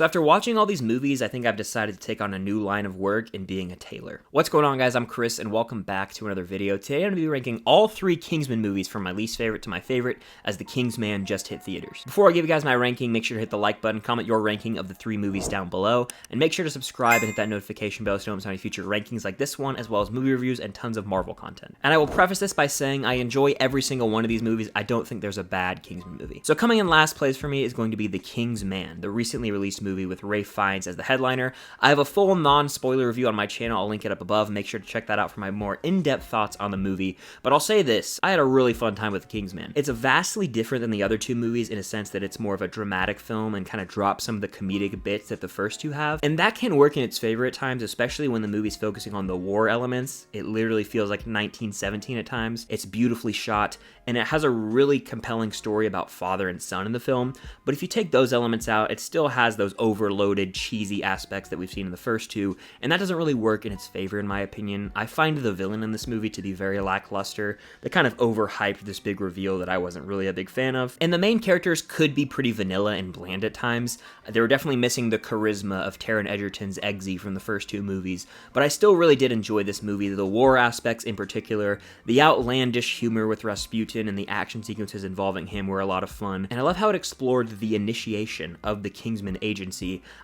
So after watching all these movies, I think I've decided to take on a new line of work in being a tailor. What's going on, guys? I'm Chris, and welcome back to another video. Today I'm going to be ranking all 3 Kingsman movies from my least favorite to my favorite as the Kingsman just hit theaters. Before I give you guys my ranking, make sure to hit the like button, comment your ranking of the 3 movies down below, and make sure to subscribe and hit that notification bell so you don't miss any future rankings like this one, as well as movie reviews and tons of Marvel content. And I will preface this by saying I enjoy every single one of these movies. I don't think there's a bad Kingsman movie. So coming in last place for me is going to be The Kingsman, the recently released movie with Ralph Fiennes as the headliner. I have a full non-spoiler review on my channel. I'll link it up above. Make sure to check that out for my more in-depth thoughts on the movie. But I'll say this, I had a really fun time with The Kingsman. It's vastly different than the other 2 movies in a sense that it's more of a dramatic film and kind of drops some of the comedic bits that the first 2 have. And that can work in its favor at times, especially when the movie's focusing on the war elements. It literally feels like 1917 at times. It's beautifully shot, and it has a really compelling story about father and son in the film. But if you take those elements out, it still has those overloaded, cheesy aspects that we've seen in the first 2, and that doesn't really work in its favor in my opinion. I find the villain in this movie to be very lackluster. They kind of overhyped this big reveal that I wasn't really a big fan of. And the main characters could be pretty vanilla and bland at times. They were definitely missing the charisma of Taron Egerton's Eggsy from the first 2 movies, but I still really did enjoy this movie. The war aspects in particular, the outlandish humor with Rasputin and the action sequences involving him were a lot of fun, and I love how it explored the initiation of the Kingsman agency.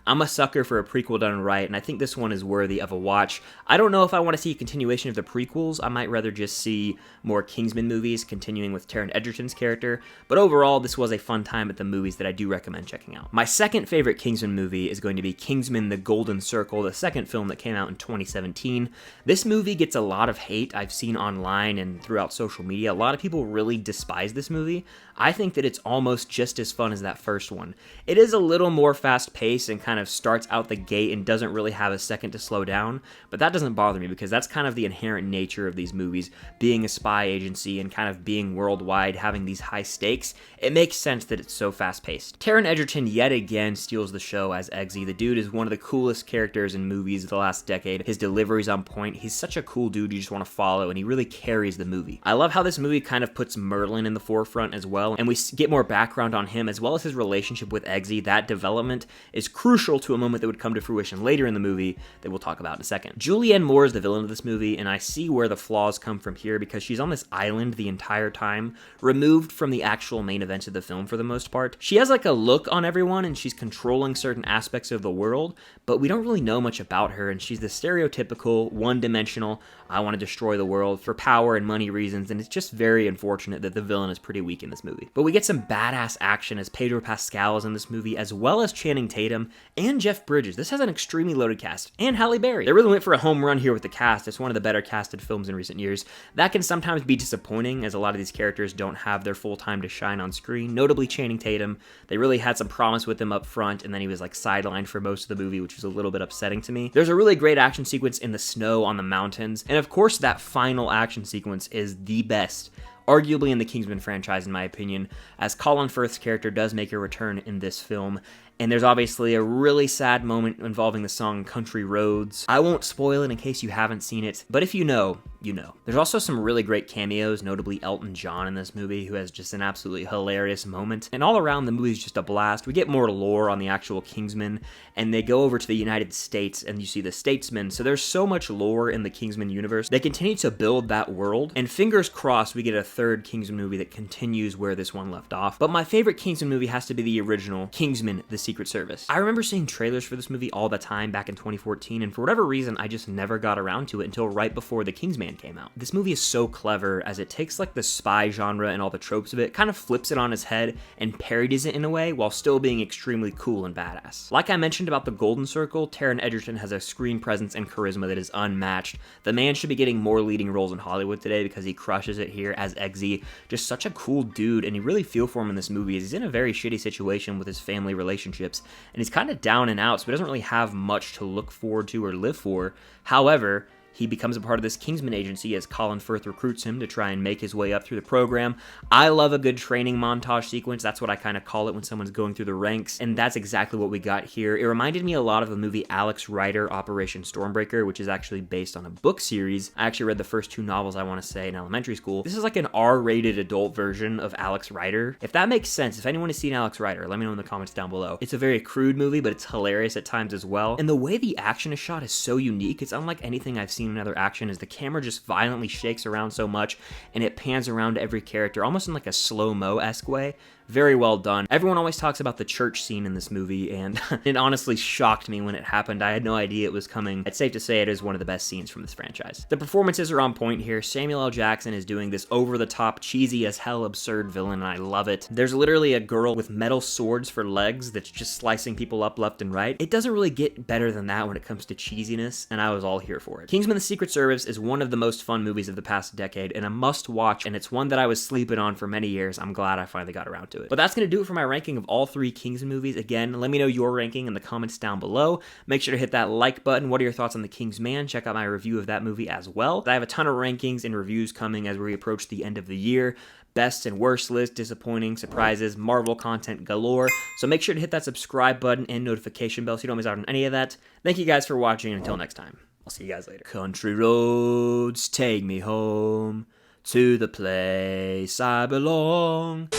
I'm a sucker for a prequel done right, and I think this one is worthy of a watch. I don't know if I want to see a continuation of the prequels. I might rather just see more Kingsman movies continuing with Taron Egerton's character, but overall this was a fun time at the movies that I do recommend checking out. My second favorite Kingsman movie is going to be Kingsman: The Golden Circle, the second film that came out in 2017. This movie gets a lot of hate I've seen online and throughout social media. A lot of people really despise this movie. I think that it's almost just as fun as that first one. It is a little more fast-paced and kind of starts out the gate and doesn't really have a second to slow down, but that doesn't bother me because that's kind of the inherent nature of these movies, being a spy agency and kind of being worldwide, having these high stakes. It makes sense that it's so fast-paced. Taron Egerton yet again steals the show as Eggsy. The dude is one of the coolest characters in movies of the last decade. His delivery's on point. He's such a cool dude you just want to follow, and he really carries the movie. I love how this movie kind of puts Merlin in the forefront as well, and we get more background on him as well as his relationship with Eggsy. That development is crucial to a moment that would come to fruition later in the movie that we'll talk about in a second. Julianne Moore is the villain of this movie, and I see where the flaws come from here because she's on this island the entire time, removed from the actual main events of the film for the most part. She has like a look on everyone, and she's controlling certain aspects of the world, but we don't really know much about her, and she's the stereotypical, one-dimensional, I want to destroy the world for power and money reasons, and it's just very unfortunate that the villain is pretty weak in this movie. But we get some badass action as Pedro Pascal is in this movie, as well as Channing Tatum and Jeff Bridges. This has an extremely loaded cast, and Halle Berry. They really went for a home run here with the cast. It's one of the better casted films in recent years. That can sometimes be disappointing, as a lot of these characters don't have their full time to shine on screen, notably Channing Tatum. They really had some promise with him up front, and then he was like sidelined for most of the movie, which was a little bit upsetting to me. There's a really great action sequence in the snow on the mountains, and of course that final action sequence is the best, arguably in the Kingsman franchise in my opinion, as Colin Firth's character does make a return in this film. And there's obviously a really sad moment involving the song Country Roads. I won't spoil it in case you haven't seen it, but if you know, you know. There's also some really great cameos, notably Elton John in this movie, who has just an absolutely hilarious moment. And all around, the movie's just a blast. We get more lore on the actual Kingsman, and they go over to the United States, and you see the Statesman. So there's so much lore in the Kingsman universe. They continue to build that world, and fingers crossed we get a third Kingsman movie that continues where this one left off. But my favorite Kingsman movie has to be the original, Kingsman: The Secret Service. I remember seeing trailers for this movie all the time back in 2014, and for whatever reason, I just never got around to it until right before The Kingsman came out. This movie is so clever as it takes like the spy genre and all the tropes of it, kind of flips it on its head and parodies it in a way while still being extremely cool and badass. Like I mentioned about The Golden Circle, Taron Egerton has a screen presence and charisma that is unmatched. The man should be getting more leading roles in Hollywood today because he crushes it here as Eggsy. Just such a cool dude, and you really feel for him in this movie as he's in a very shitty situation with his family relationships, and he's kind of down and out, so he doesn't really have much to look forward to or live for. However, he becomes a part of this Kingsman agency as Colin Firth recruits him to try and make his way up through the program. I love a good training montage sequence. That's what I kind of call it when someone's going through the ranks, and that's exactly what we got here. It reminded me a lot of the movie Alex Rider, Operation Stormbreaker, which is actually based on a book series. I actually read the first 2 novels, I want to say, in elementary school. This is like an R-rated adult version of Alex Rider. If that makes sense, if anyone has seen Alex Rider, let me know in the comments down below. It's a very crude movie, but it's hilarious at times as well. And the way the action is shot is so unique. It's unlike anything I've seen in other action, as the camera just violently shakes around so much and it pans around to every character almost in like a slow-mo-esque way. Very well done. Everyone always talks about the church scene in this movie, and it honestly shocked me when it happened. I had no idea it was coming. It's safe to say it is one of the best scenes from this franchise. The performances are on point here. Samuel L. Jackson is doing this over-the-top, cheesy-as-hell absurd villain, and I love it. There's literally a girl with metal swords for legs that's just slicing people up left and right. It doesn't really get better than that when it comes to cheesiness, and I was all here for it. Kingsman: The Secret Service is one of the most fun movies of the past decade, and a must-watch, and it's one that I was sleeping on for many years. I'm glad I finally got around to it. But that's going to do it for my ranking of all 3 Kingsman movies. Again, let me know your ranking in the comments down below. Make sure to hit that like button. What are your thoughts on The Kingsman? Check out my review of that movie as well. I have a ton of rankings and reviews coming as we approach the end of the year. Best and worst list, disappointing, surprises, Marvel content galore. So make sure to hit that subscribe button and notification bell so you don't miss out on any of that. Thank you guys for watching, and until next time, I'll see you guys later. Country roads, take me home to the place I belong.